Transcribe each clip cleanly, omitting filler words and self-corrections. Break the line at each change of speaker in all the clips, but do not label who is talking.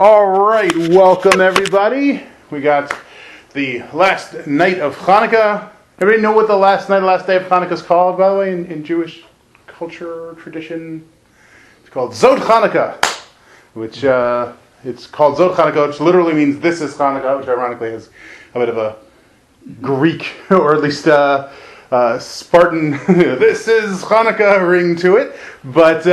All right, welcome everybody. We got the last night of Hanukkah. Everybody know what the last day of Hanukkah is called, by the way, in Jewish culture, tradition? It's called Zod Hanukkah, which it's called Zod Hanukkah, which literally means this is Hanukkah, which ironically has a bit of a Greek, or at least Spartan, this is Hanukkah ring to it. But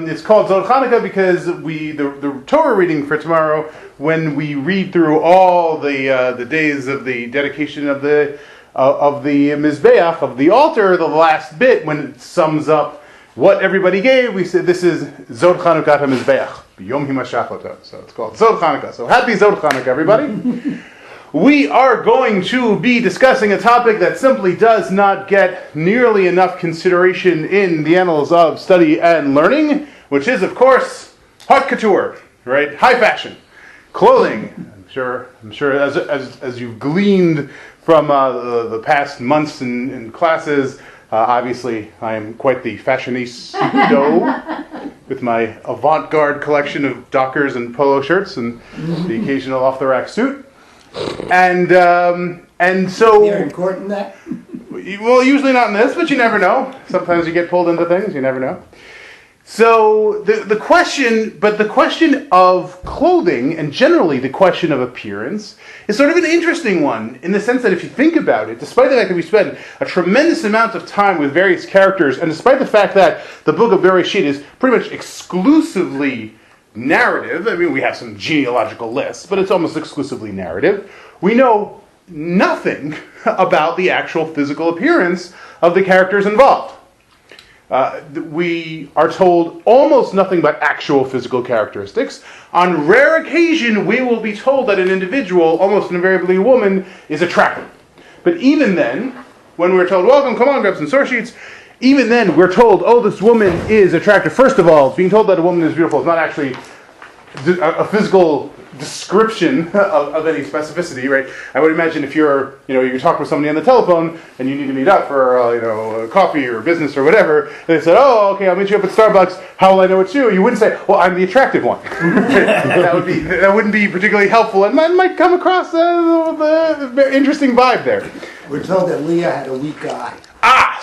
it's called Zod Hanukkah because the Torah reading for tomorrow, when we read through all the days of the dedication of the Mizbeach, of the altar, the last bit, when it sums up what everybody gave, we said this is Zod Chanukah HaMizbeach, Yom HaShavuah. So it's called Zod Hanukkah. So happy Zod Hanukkah, everybody. We are going to be discussing a topic that simply does not get nearly enough consideration in the annals of study and learning, which is, of course, haute couture, right? High fashion, clothing. I'm sure as you've gleaned from the past months in classes, obviously I am quite the fashionista with my avant-garde collection of Dockers and polo shirts and the occasional off-the-rack suit. And so
you're in court in that?
Well, usually not in this, but you never know. Sometimes you get pulled into things, you never know. So the question of clothing, and generally the question of appearance, is sort of an interesting one, in the sense that if you think about it, despite the fact that we spend a tremendous amount of time with various characters, and despite the fact that the Book of Bereshit is pretty much exclusively narrative, I mean, we have some genealogical lists, but it's almost exclusively narrative, we know nothing about the actual physical appearance of the characters involved. We are told almost nothing about actual physical characteristics. On rare occasion, we will be told that an individual, almost invariably a woman, is attractive. But even then, when we're told, welcome, come on, grab some source sheets, even then, we're told, oh, this woman is attractive. First of all, being told that a woman is beautiful is not actually a physical description of any specificity, right? I would imagine if you're talking with somebody on the telephone and you need to meet up for, coffee or business or whatever, and they said, oh, okay, I'll meet you up at Starbucks. How will I know it's you? You wouldn't say, well, I'm the attractive one. That wouldn't be particularly helpful, and might come across the interesting vibe there.
We're told that Leah had a weak eye.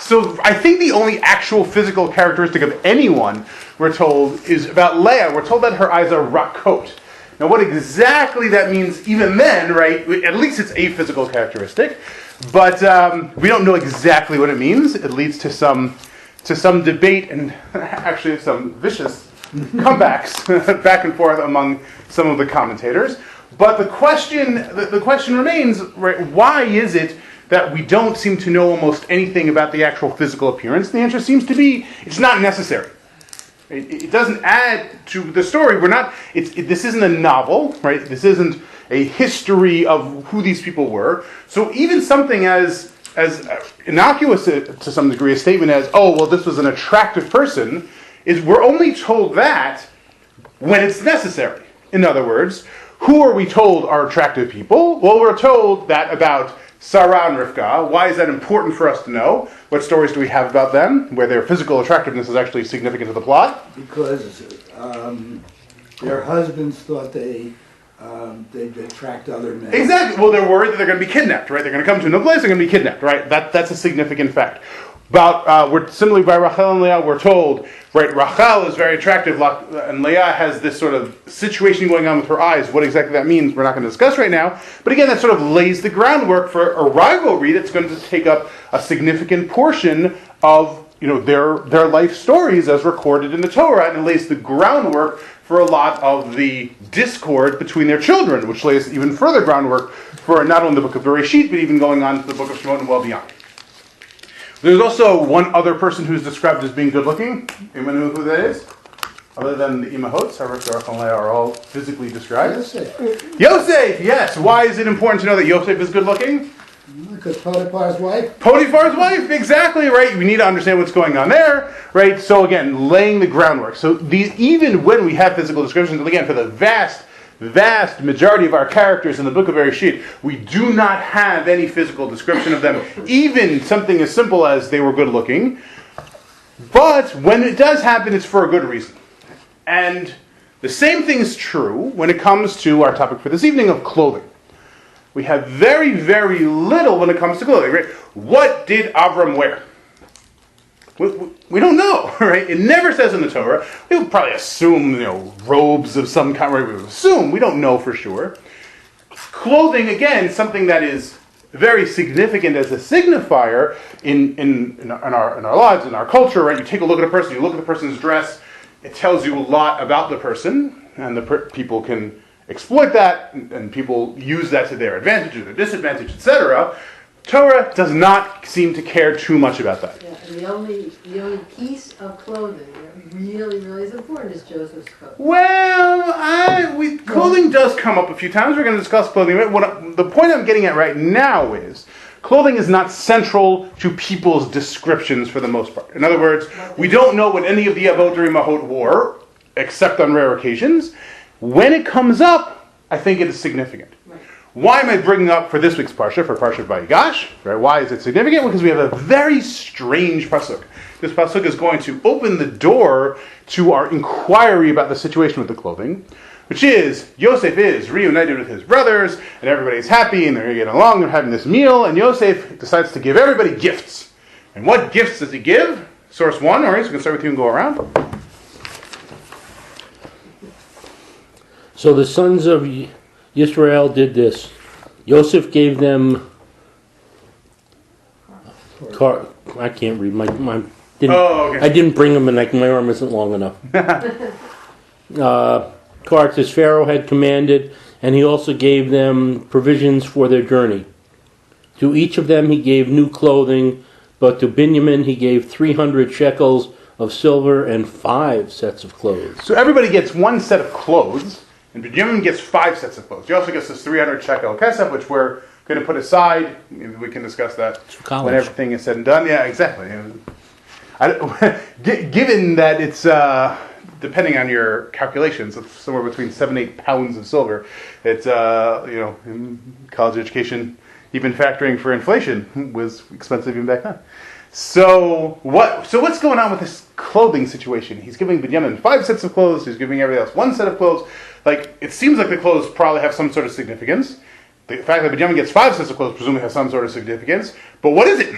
So I think the only actual physical characteristic of anyone, we're told, is about Leah. We're told that her eyes are rakot. Now what exactly that means, even then, right, at least it's a physical characteristic, but we don't know exactly what it means. It leads to some debate and actually some vicious comebacks back and forth among some of the commentators. But the question remains, right, why is it that we don't seem to know almost anything about the actual physical appearance? The answer seems to be it's not necessary. It doesn't add to the story. This isn't a novel, right? This isn't a history of who these people were. So even something as innocuous to some degree, a statement as, oh, well, this was an attractive person, is we're only told that when it's necessary. In other words, who are we told are attractive people? Well, we're told that about Sarah and Rivka. Why is that important for us to know? What stories do we have about them, where their physical attractiveness is actually significant to the plot?
Because their husbands thought they'd attract other men.
Exactly. Well, they're worried that they're going to be kidnapped, right? They're going to come to a new place, they're going to be kidnapped, right? That's a significant fact. We're similarly by Rachel and Leah, we're told, right, Rachel is very attractive, and Leah has this sort of situation going on with her eyes. What exactly that means, we're not going to discuss right now. But again, that sort of lays the groundwork for a rivalry that's going to take up a significant portion of their life stories as recorded in the Torah, and it lays the groundwork for a lot of the discord between their children, which lays even further groundwork for not only the Book of Bereshit, but even going on to the Book of Shemot and well beyond. There's also one other person who's described as being good-looking. Anyone know who that is? Other than the Imahot, Rivka and Leah are all physically described. Yosef, yes. Why is it important to know that Yosef is good-looking?
Because Potiphar's wife.
Potiphar's wife, exactly, right. We need to understand what's going on there, right? So again, laying the groundwork. So even when we have physical descriptions, and again, for the vast majority of our characters in the Book of Bereshit, we do not have any physical description of them, even something as simple as they were good looking. But when it does happen, it's for a good reason. And The same thing is true when it comes to our topic for this evening of clothing. We have very, very little when it comes to clothing. Right? What did Avram wear? We don't know, right? It never says in the Torah. We would probably assume, robes of some kind. Right? We would assume. We don't know for sure. Clothing, again, something that is very significant as a signifier in our lives, in our culture, right? You take a look at a person, you look at the person's dress, it tells you a lot about the person, and people can exploit that, and people use that to their advantage or their disadvantage, etc. Torah does not seem to care too much about that.
Yeah, and the only piece of clothing that really, really is important is Joseph's coat.
Well, clothing does come up a few times. We're going to discuss clothing. The point I'm getting at right now is clothing is not central to people's descriptions for the most part. In other words, we don't know what any of the Avot or Imahot wore, except on rare occasions. When it comes up, I think it is significant.
Right.
Why am I bringing up for this week's parsha, for Parashat Vayigash? Right? Why is it significant? Because we have a very strange pasuk. This pasuk is going to open the door to our inquiry about the situation with the clothing, which is, Yosef is reunited with his brothers, and everybody's happy, and they're getting along, they're having this meal, and Yosef decides to give everybody gifts. And what gifts does he give? Source 1, all right, so we can start with you and go around.
So the sons of Israel did this. Yosef gave them I can't read. I didn't bring them, and my arm isn't long enough. Carts as Pharaoh had commanded, and he also gave them provisions for their journey. To each of them he gave new clothing, but to Benjamin he gave 300 shekels of silver and 5 sets of clothes.
So everybody gets one set of clothes, and Benjamin gets 5 sets of clothes. He also gets this 300 shekel kesef, which we're going to put aside. Maybe we can discuss that when everything is said and done. Yeah, exactly. Given that it's, depending on your calculations, it's somewhere between 7 and 8 pounds of silver. It's, in college education, even factoring for inflation was expensive even back then. So what's going on with this clothing situation? He's giving Benjamin 5 sets of clothes. He's giving everybody else 1 set of clothes. It seems like the clothes probably have some sort of significance. The fact that Benjamin gets 5 sets of clothes presumably has some sort of significance. But what is it?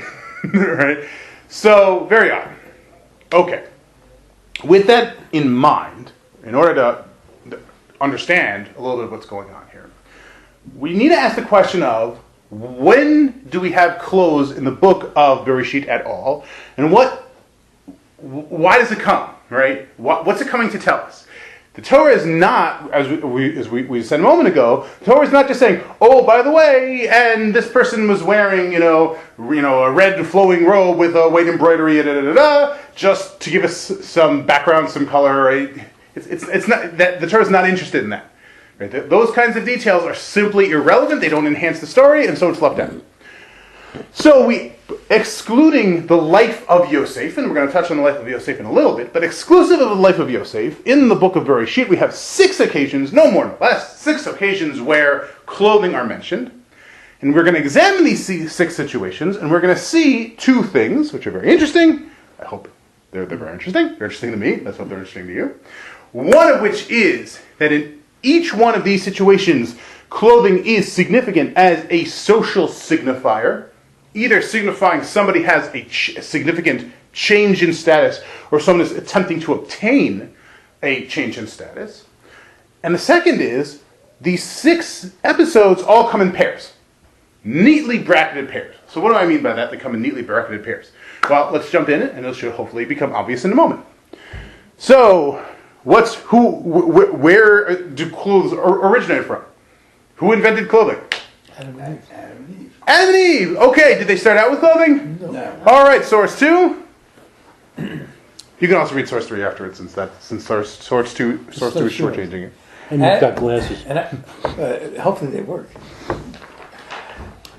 Right? So, very odd. Okay. With that in mind, in order to understand a little bit of what's going on here, we need to ask the question of, when do we have clothes in the Book of Bereshit at all? And why does it come, right? What's it coming to tell us? The Torah is not, as we said a moment ago, the Torah is not just saying, oh, by the way, and this person was wearing, a red flowing robe with a white embroidery, just to give us some background, some color, right? It's not that the Torah is not interested in that. Right? Those kinds of details are simply irrelevant. They don't enhance the story, and so it's left out. So excluding the life of Yosef, and we're going to touch on the life of Yosef in a little bit, but exclusive of the life of Yosef, in the Book of Bereshit, we have 6 occasions, no more, no less, 6 occasions where clothing are mentioned. And we're going to examine these 6 situations, and we're going to see 2 things, which are very interesting. I hope they're very interesting. They're interesting to me. Let's hope they're interesting to you. One of which is that in each one of these situations, clothing is significant as a social signifier, either signifying somebody has a significant change in status, or someone is attempting to obtain a change in status. And the second is, these 6 episodes all come in pairs. Neatly bracketed pairs. So what do I mean by that? They come in neatly bracketed pairs. Well, let's jump in, and it should hopefully become obvious in a moment. So, where do clothes originate from? Who invented clothing?
Adam and Eve.
Adam and Eve! Okay, did they start out with clothing?
No.
Alright, source 2. You can also read source 3 afterwards, since source 2 is shortchanging it.
And you've got glasses.
And hopefully they work.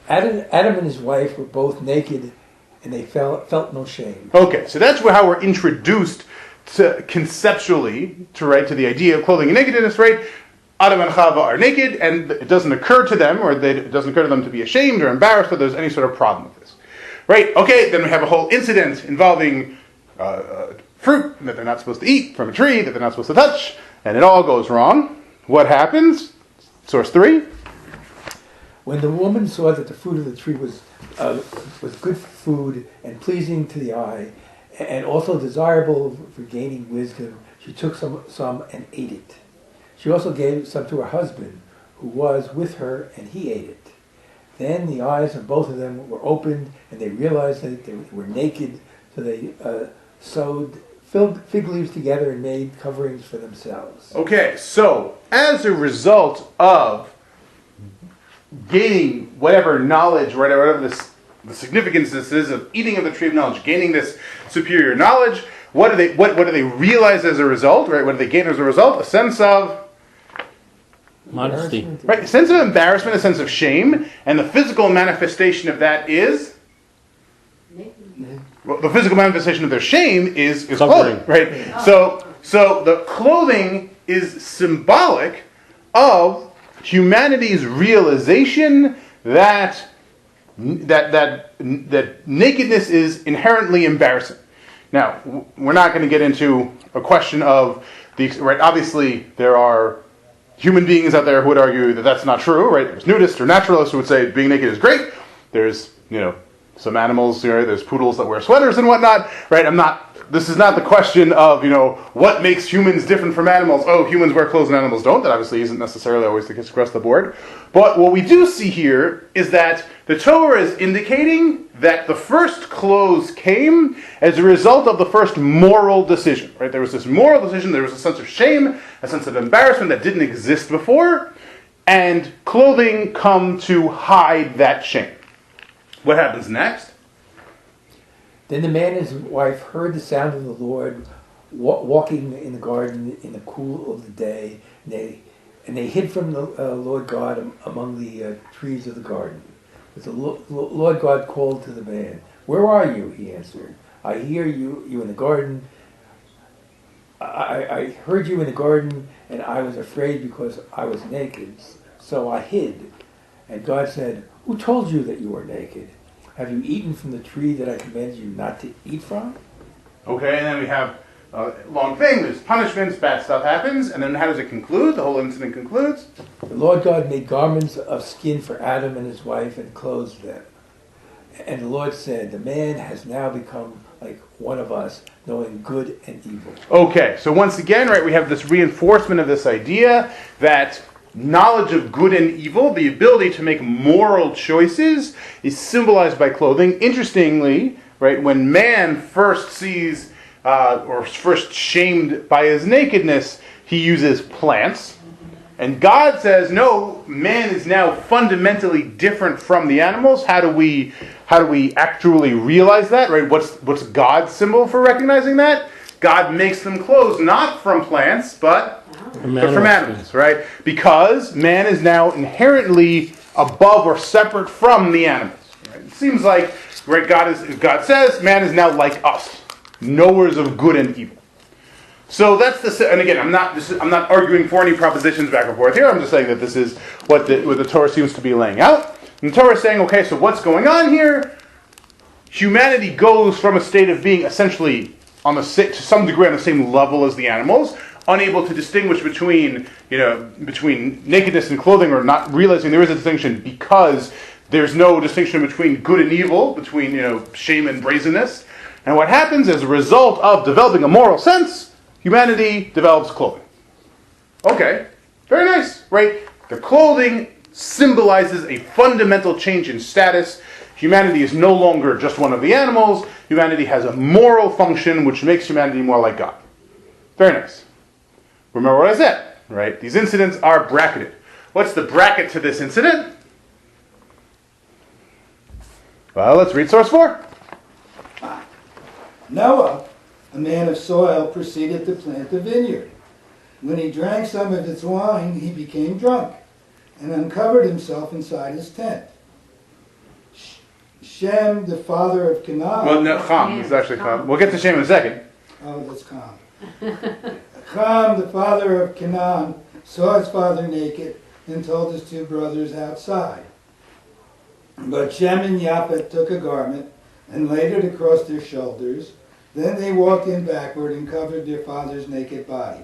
Adam and his wife were both naked, and they felt no shame.
Okay, so that's how we're introduced conceptually to the idea of clothing and nakedness, right? Adam and Chava are naked, and it doesn't occur to them, it doesn't occur to them to be ashamed or embarrassed that there's any sort of problem with this. Right? Okay, then we have a whole incident involving fruit that they're not supposed to eat from a tree that they're not supposed to touch, and it all goes wrong. What happens? Source 3.
When the woman saw that the fruit of the tree was good food and pleasing to the eye, and also desirable for gaining wisdom, she took some and ate it. She also gave some to her husband, who was with her, and he ate it. Then the eyes of both of them were opened, and they realized that they were naked, so they sewed fig leaves together and made coverings for themselves.
Okay, so as a result of gaining whatever knowledge, whatever the significance this is of eating of the tree of knowledge, gaining this superior knowledge, what do they realize as a result? Right? What do they gain as a result? A sense of
Modesty.
right, a sense of embarrassment, a sense of shame, and the physical manifestation of that is well, the physical manifestation of their shame is
Covering.
clothing, right? So the clothing is symbolic of humanity's realization that nakedness is inherently embarrassing. Now, we're not going to get into a question of right. Obviously, there are human beings out there who would argue that that's not true, right? There's nudists or naturalists who would say being naked is great. There's, some animals, there's poodles that wear sweaters and whatnot, right? This is not the question of, what makes humans different from animals. Oh, humans wear clothes and animals don't. That obviously isn't necessarily always the case across the board. But what we do see here is that the Torah is indicating that the first clothes came as a result of the first moral decision, right? There was this moral decision, there was a sense of shame, a sense of embarrassment that didn't exist before, and clothing come to hide that shame. What happens next?
Then the man and his wife heard the sound of the Lord walking in the garden in the cool of the day, and they hid from the Lord God among the trees of the garden. But the Lord God called to the man, "Where are you?" He answered, "I hear you in the garden. I heard you in the garden, and I was afraid because I was naked, so I hid." And God said, "Who told you that you were naked? Have you eaten from the tree that I commanded you not to eat from?"
Okay, and then we have a long thing. There's punishments, bad stuff happens, and then how does it conclude? The whole incident concludes.
The Lord God made garments of skin for Adam and his wife and clothed them. And the Lord said, "The man has now become like one of us, knowing good and evil."
Okay, so once again, right, we have this reinforcement of this idea that knowledge of good and evil, the ability to make moral choices, is symbolized by clothing. Interestingly, right, when man first sees or first shamed by his nakedness, he uses plants. And God says, no, man is now fundamentally different from the animals. How do we actually realize that? Right? What's God's symbol for recognizing that? God makes them clothes not from plants, but from animals, right? Because man is now inherently above or separate from the animals. Right? It seems like, right, God says, man is now like us, knowers of good and evil. So that's and again, I'm not arguing for any propositions back and forth here. I'm just saying that this is what the Torah seems to be laying out. And the Torah is saying, okay, so what's going on here? Humanity goes from a state of being essentially to some degree on the same level as the animals, unable to distinguish between nakedness and clothing, or not realizing there is a distinction because there's no distinction between good and evil, between shame and brazenness. And what happens as a result of developing a moral sense, humanity develops clothing. Okay, very nice, right? The clothing symbolizes a fundamental change in status. Humanity is no longer just one of the animals. Humanity has a moral function which makes humanity more like God. Very nice. Remember what I said, right? These incidents are bracketed. What's the bracket to this incident? Well, let's read source 4.
Noah, a man of soil, proceeded to plant a vineyard. When he drank some of its wine, he became drunk and uncovered himself inside his tent. Shem, the father of Canaan...
Well, no, Cham. It's actually Cham. We'll get to Shem in a second.
Oh, that's Cham. Cham, the father of Canaan, saw his father naked and told his two brothers outside. But Shem and Japheth took a garment and laid it across their shoulders. Then they walked in backward and covered their father's naked body.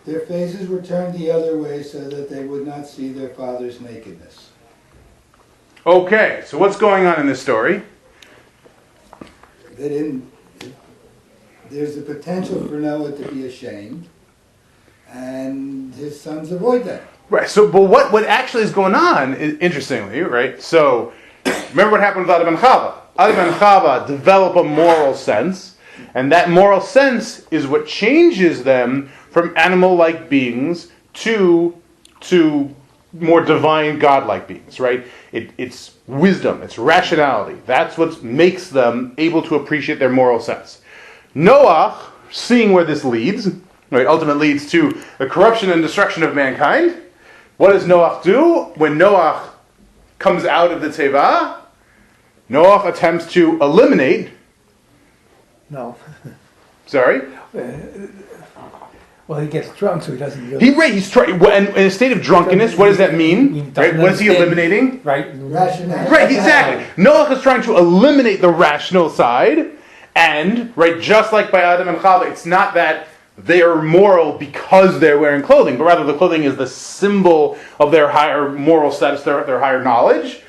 Their faces were turned the other way so that they would not see their father's nakedness.
Okay, so what's going on in this story?
They didn't. There's the potential for Noah to be ashamed, and his sons avoid that.
Right. So, but what actually is going on? Interestingly, right? So, remember what happened with Adam and Chava. Adam and Chava develop a moral sense, and that moral sense is what changes them from animal-like beings to more divine, God-like beings. Right? It's wisdom. It's rationality. That's what makes them able to appreciate their moral sense. Noah, seeing where this leads, right, ultimately leads to the corruption and destruction of mankind. What does Noah do? When Noah comes out of the teva, Noah attempts to eliminate.
No.
Sorry?
Well, he gets drunk, so he doesn't really...
He's trying. In a state of drunkenness, what does that mean? Right? What is he eliminating?
Right.
Rationality.
Right, exactly. Noah is trying to eliminate the rational side, and, right, just like by Adam and Chava, it's not that they are moral because they're wearing clothing, but rather the clothing is the symbol of their higher moral status, their higher knowledge.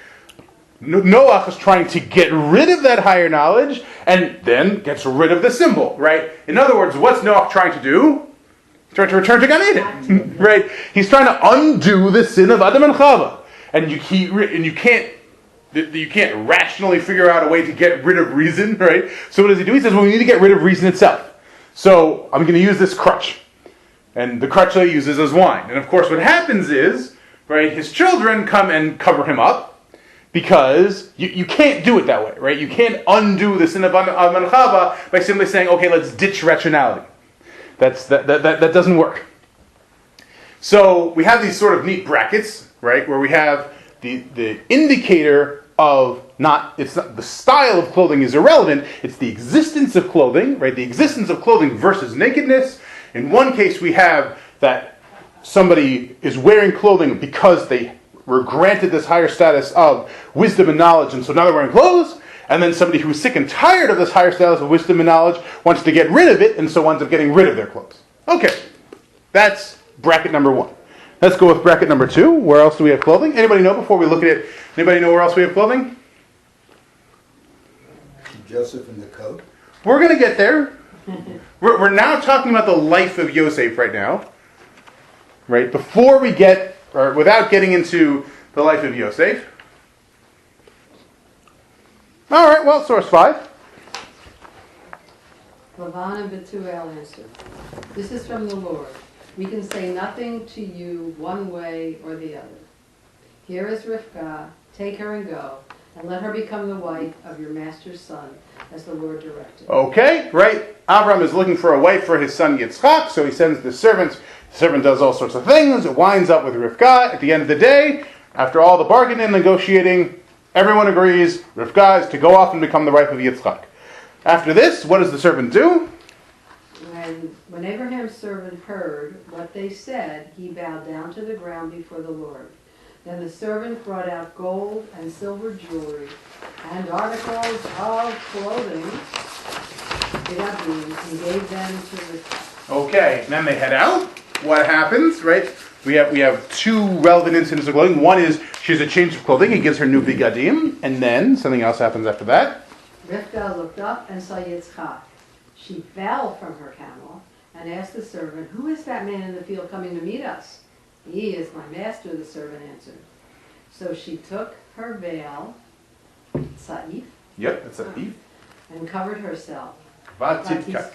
Noah is trying to get rid of that higher knowledge and then gets rid of the symbol, right? In other words, what's Noah trying to do? He's trying to return to Gan Eden, right? He's trying to undo the sin of Adam and Chava. And you can't rationally figure out a way to get rid of reason, right? So what does he do? He says, well, we need to get rid of reason itself. So I'm going to use this crutch. And the crutch that he uses is wine. And of course what happens is, right, his children come and cover him up because you can't do it that way, right? You can't undo the sin of Adam and Chava by simply saying, okay, let's ditch rationality. That doesn't work. So we have these sort of neat brackets, right, where we have the indicator of it's not the style of clothing is irrelevant, it's the existence of clothing, right? The existence of clothing versus nakedness. In one case we have that somebody is wearing clothing because they were granted this higher status of wisdom and knowledge, and so now they're wearing clothes. And then somebody who's sick and tired of this higher status of wisdom and knowledge wants to get rid of it, and so ends up getting rid of their clothes. Okay, that's bracket number one. Let's go with bracket number two. Where else do we have clothing? Anybody know before we look at it? Anybody know where else we have clothing?
Joseph in the coat.
We're going to get there. We're now talking about the life of Yosef right now. Right? Before we get, or without getting into the life of Yosef. All right, well, source 5.
Lavan and Bethuel answered, "This is from the Lord. We can say nothing to you one way or the other. Here is Rivkah, take her and go, and let her become the wife of your master's son, as the Lord directed."
Okay, right. Avram is looking for a wife for his son Yitzchak, so he sends the servant. The servant does all sorts of things. It winds up with Rivkah. At the end of the day, after all the bargaining and negotiating, everyone agrees Rivkah is to go off and become the wife of Yitzchak. After this, what does the servant do?
When Abraham's servant heard what they said, he bowed down to the ground before the Lord. Then the servant brought out gold and silver jewelry and articles of clothing, and gave them to Rivkah.
Okay, then they head out. What happens, right? We have two relevant incidents of clothing. One is she has a change of clothing. He gives her new bigadim. And then something else happens after that.
Rivkah looked up and saw Yitzchak. She fell from her camel and asked the servant, "Who is that man in the field coming to meet us?" "He is my master," the servant answered. So she took her veil, sa'if,
Yep, that's a thief.
and covered herself.
Vatitkach.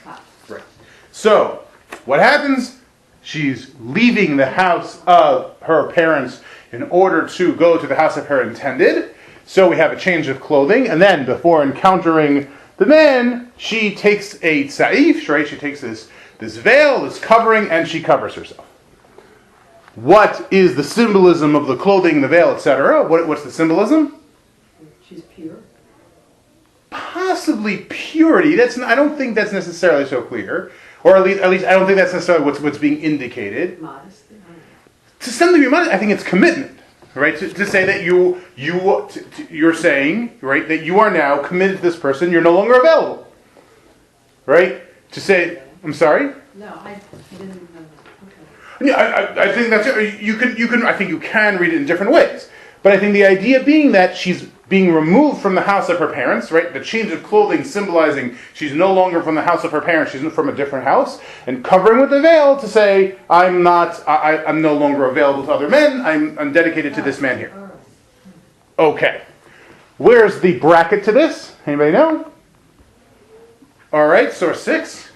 Right. So, what happens? She's leaving the house of her parents in order to go to the house of her intended. So we have a change of clothing, and then before encountering the man, she takes a sa'if, right? She takes this veil, this covering, and she covers herself. What is the symbolism of the clothing, the veil, etc.? What's the symbolism?
She's pure.
Possibly purity. I don't think that's necessarily so clear, or at least I don't think that's necessarily what's being indicated.
Modesty.
To some degree, I think it's commitment, right? To say that you're saying, right, that you are now committed to this person. You're no longer available, right? To say, I'm sorry.
No, I didn't know that. Okay.
Yeah, I think that's it. You can. I think you can read it in different ways. But I think the idea being that she's being removed from the house of her parents, right? The change of clothing symbolizing she's no longer from the house of her parents, she's from a different house, and covering with the veil to say, I'm no longer available to other men, I'm dedicated to this man here. Okay. Where's the bracket to this? Anybody know? All right, source 6.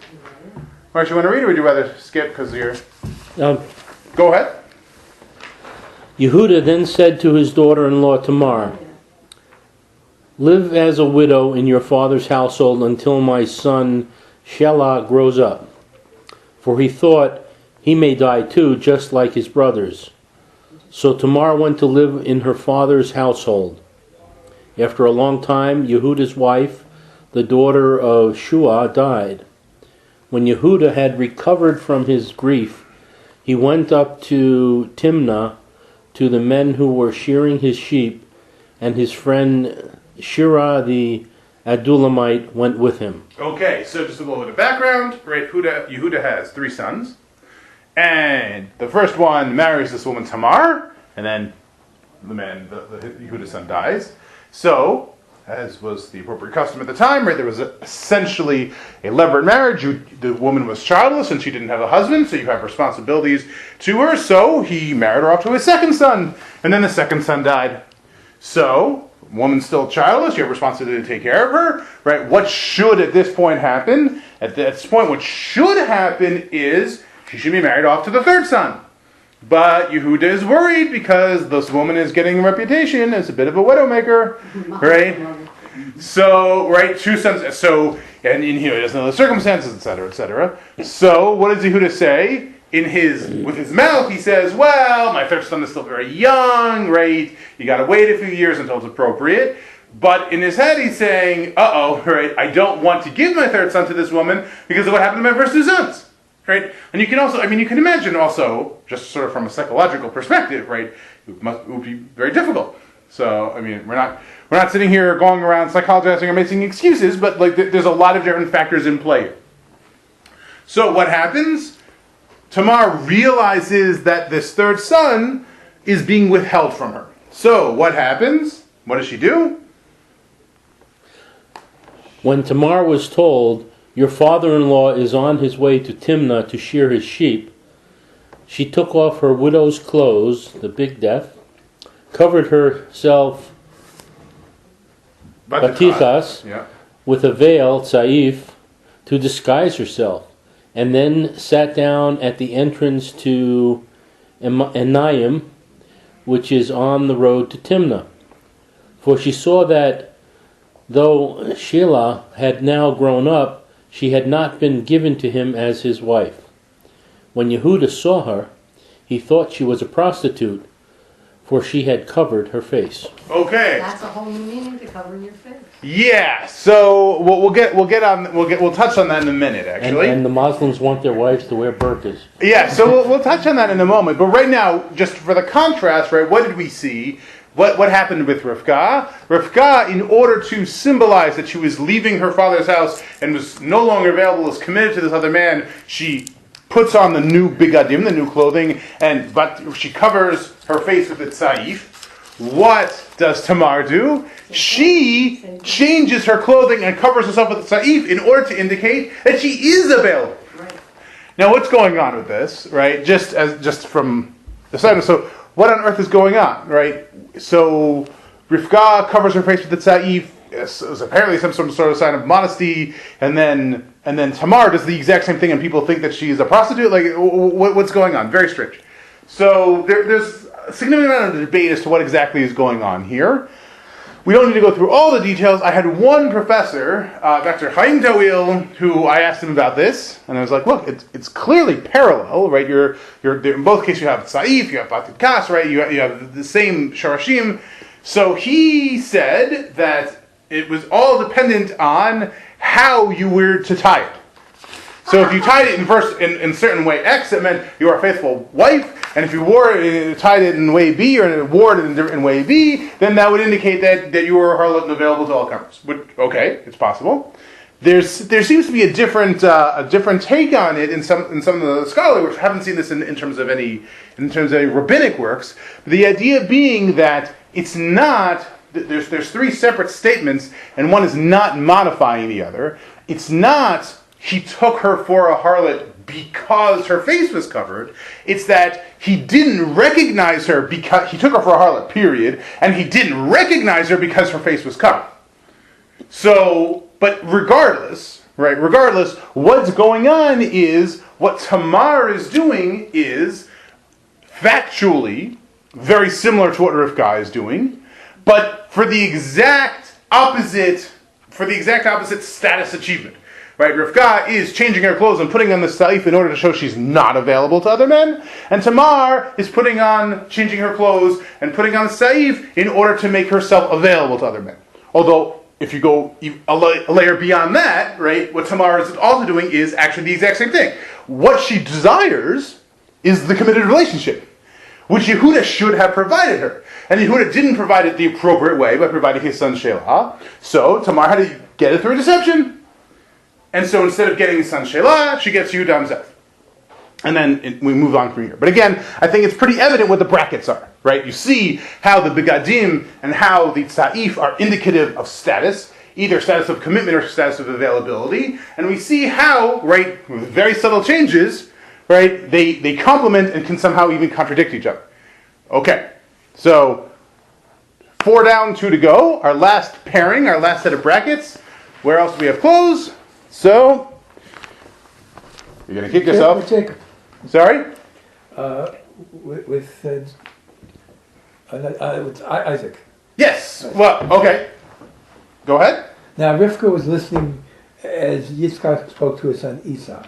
Mark, you want to read, or would you rather skip because you're... Go ahead.
Yehuda then said to his daughter-in-law Tamar, "Live as a widow in your father's household until my son Shelah grows up." For he thought, he may die too, just like his brothers. So Tamar went to live in her father's household. After a long time, Yehuda's wife, the daughter of Shua, died. When Yehuda had recovered from his grief, he went up to Timnah to the men who were shearing his sheep, and his friend Shira the Adulamite went with him.
Okay, so just a little bit of background, right? Yehuda has 3 sons, and the first one marries this woman Tamar, and then the Yehuda's son dies. So, as was the appropriate custom at the time, right, there was essentially a levirate marriage. The woman was childless and she didn't have a husband, so you have responsibilities to her. So he married her off to his second son, and then the second son died. So, woman's still childless, you have responsibility to take care of her, right? What should at this point happen? At this point, what should happen is she should be married off to the third son. But Yehuda is worried because this woman is getting a reputation as a bit of a widowmaker, right? So, right, 2 sons. So, and he doesn't know the circumstances, etc., etc. So, what does Yehuda say? With his mouth, he says, "Well, my third son is still very young, right? You got to wait a few years until it's appropriate." But in his head, he's saying, right? I don't want to give my third son to this woman because of what happened to my first 2 sons. Right? And you can also, you can imagine also, just sort of from a psychological perspective, right? It would be very difficult. So, we're not sitting here going around psychologizing or making excuses, but there's a lot of different factors in play here. So what happens? Tamar realizes that this third son is being withheld from her. So what happens? What does she do?
When Tamar was told, "Your father-in-law is on his way to Timnah to shear his sheep," she took off her widow's clothes, the bigdef, covered herself, batichas, with a veil, tzaif, to disguise herself, and then sat down at the entrance to Enayim, which is on the road to Timnah. For she saw that, though Shelah had now grown up, she had not been given to him as his wife. When Yehuda saw her, he thought she was a prostitute, for she had covered her face.
Okay.
That's a whole new meaning to covering your face.
Yeah. So we'll touch on that in a minute, actually.
And the Muslims want their wives to wear burqas.
Yeah. So we'll touch on that in a moment. But right now, just for the contrast, right? What did we see? What happened with Rivka? Rivka, in order to symbolize that she was leaving her father's house and was no longer available, was committed to this other man, she puts on the new bigadim, the new clothing, but she covers her face with the tzaif. What does Tamar do? She changes her clothing and covers herself with the tzaif in order to indicate that she is available.
Right.
Now, what's going on with this, right? Just from the side. So, what on earth is going on, right? So, Rivka covers her face with the tzaif. It was apparently some sort of sign of modesty, and then Tamar does the exact same thing, and people think that she's a prostitute. What's going on? Very strange. So there's a significant amount of debate as to what exactly is going on here. We don't need to go through all the details. I had one professor, Dr. Chaim Tawil, who I asked him about this, and I was like, look, it's clearly parallel, right? You're in both cases you have tzaif, you have batit kas, right? You have the same sharashim. So he said that it was all dependent on how you were to tie it. So if you tied it in certain way X, it meant you are a faithful wife, and if you tied it in way B or wore it in way B, then that would indicate that you were a harlot and available to all comers. Okay, it's possible. there seems to be a different take on it in some of the scholarly works. I haven't seen this in terms of any rabbinic works. The idea being that it's not. There's three separate statements, and one is not modifying the other. It's not he took her for a harlot because her face was covered. It's that he didn't recognize her because he took her for a harlot, period, and he didn't recognize her because her face was covered. So, but regardless, what's going on is what Tamar is doing is factually very similar to what Rivka is doing, but for the exact opposite status achievement. Right, Rivka is changing her clothes and putting on the saif in order to show she's not available to other men, and Tamar is changing her clothes and putting on the saif in order to make herself available to other men. Although, if you go a layer beyond that, right, what Tamar is also doing is actually the exact same thing. What she desires is the committed relationship, which Yehuda should have provided her. And Yehuda didn't provide it the appropriate way by providing his son Shelah, so Tamar had to get it through a deception. And so instead of getting his son Shelah, she gets Yehuda Zeth. And then we move on from here. But again, I think it's pretty evident what the brackets are, right? You see how the begadim and how the tza'if are indicative of status, either status of commitment or status of availability. And we see how, right, with very subtle changes, right, they complement and can somehow even contradict each other. Okay, so 4 down, 2 to go. Our last pairing, our last set of brackets. Where else do we have clothes? So, you're going to kick yourself.
With Jacob.
Sorry?
With Isaac.
Yes. Well, okay. Go ahead.
Now Rivka was listening as Yitzchak spoke to his son Esau.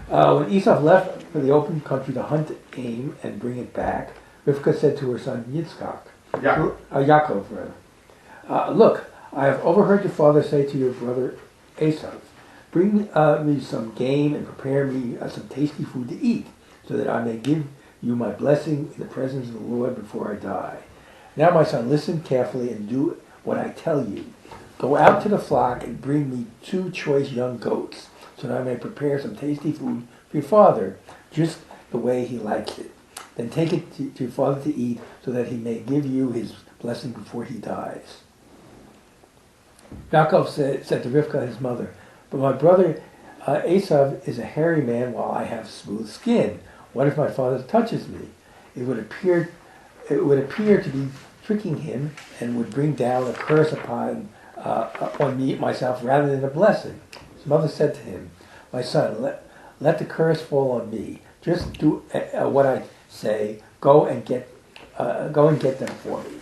When Esau left for the open country to hunt game and bring it back, Rivka said to her son Yitzchak, Yaakov rather, look, I have overheard your father say to your brother Esau, bring me some game and prepare me some tasty food to eat, so that I may give you my blessing in the presence of the Lord before I die. Now, my son, listen carefully and do what I tell you. Go out to the flock and bring me 2 choice young goats, so that I may prepare some tasty food for your father, just the way he likes it. Then take it to your father to eat, so that he may give you his blessing before he dies. Yaakov said to Rivka, his mother, but my brother Esau is a hairy man while I have smooth skin. What if my father touches me? It would appear to be tricking him and would bring down a curse on me myself rather than a blessing. His mother said to him, my son, let the curse fall on me. Just do what I say. Go and get them for me.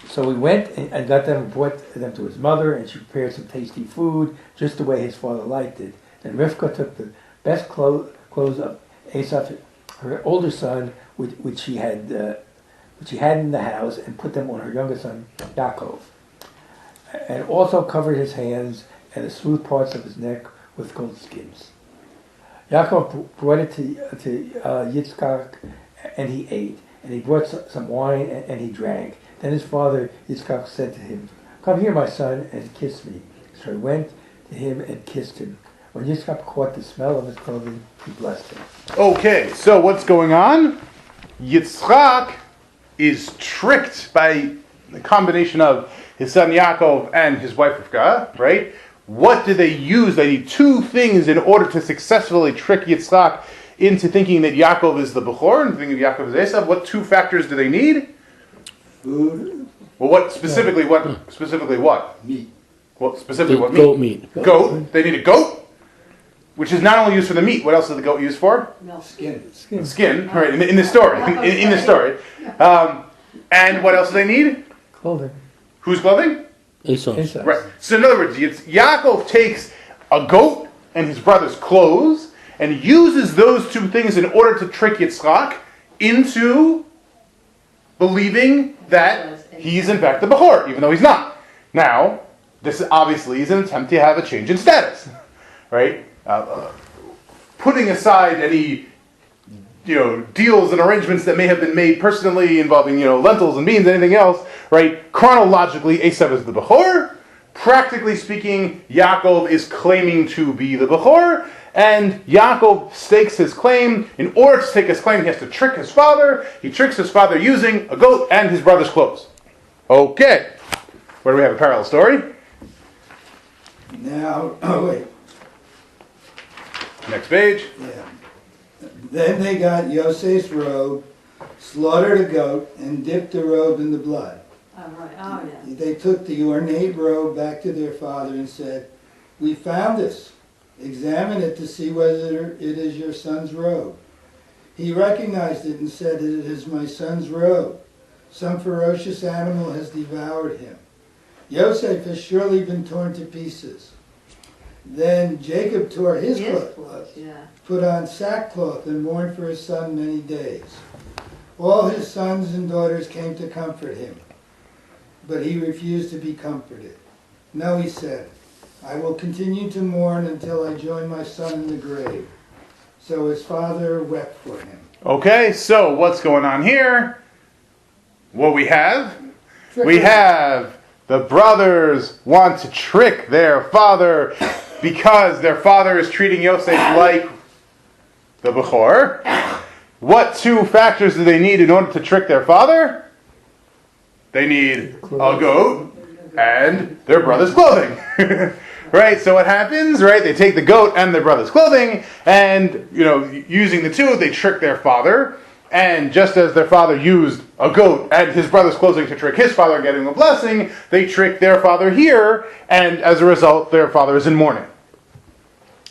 So we went and got them and brought them to his mother, and she prepared some tasty food, just the way his father liked it. And Rivka took the best clothes of Esau, her older son, which she had in the house, and put them on her younger son Yaakov, and also covered his hands and the smooth parts of his neck with goat skins. Yaakov brought it to Yitzchak, and he ate, and he brought some wine, and he drank. Then his father Yitzchak said to him, come here, my son, and kiss me. So he went to him and kissed him. When Yitzchak caught the smell of his clothing, he blessed him.
Okay, so what's going on? Yitzchak is tricked by the combination of his son Yaakov and his wife Rivka, right? What do they use? They need 2 things in order to successfully trick Yitzchak into thinking that Yaakov is the Bechor and thinking Yaakov is Esav. What 2 factors do they need?
Food.
Well, what specifically? What?
Meat.
What specifically? What meat?
Goat meat.
Goat. They need a goat, which is not only used for the meat. What else is the goat used for?
Milk.
Skin.
The skin. Right. In the story. In the story. And what else do they need?
Clothing.
Whose clothing?
Esau's.
Right. So in other words, Yaakov takes a goat and his brother's clothes and uses those 2 things in order to trick Yitzchak into believing that he's in fact the Bechor, even though he's not. Now, this obviously is an attempt to have a change in status, right? Putting aside any, deals and arrangements that may have been made personally involving, lentils and beans, anything else, right? Chronologically, Esav is the Bechor, practically speaking, Yaakov is claiming to be the Bechor, and Yaakov stakes his claim. In order to stake his claim, he has to trick his father. He tricks his father using a goat and his brother's clothes. Okay. Where do we have a parallel story?
Now, oh wait,
Next page.
yeah. Then they got Yosef's robe, slaughtered a goat, and dipped the robe in the blood.
Oh, right, oh, yeah.
They took the ornate robe back to their father and said, "We found this. Examine it to see whether it is your son's robe." He recognized it and said, "It is my son's robe. Some ferocious animal has devoured him. Yosef has surely been torn to pieces." Then Jacob tore his clothes,
Yeah.
put on sackcloth, and mourned for his son many days. All his sons and daughters came to comfort him, but he refused to be comforted. "No," he said, "I will continue to mourn until I join my son in the grave." So his father wept for him.
Okay, so what's going on here? What we have? We have the brothers want to trick their father because their father is treating Yosef like the Bechor. What two factors do they need in order to trick their father? They need a goat and their brother's clothing. Right, so what happens, right? They take the goat and their brother's clothing, and, using the two, they trick their father. And just as their father used a goat and his brother's clothing to trick his father and get him a blessing, they trick their father here, and as a result, their father is in mourning.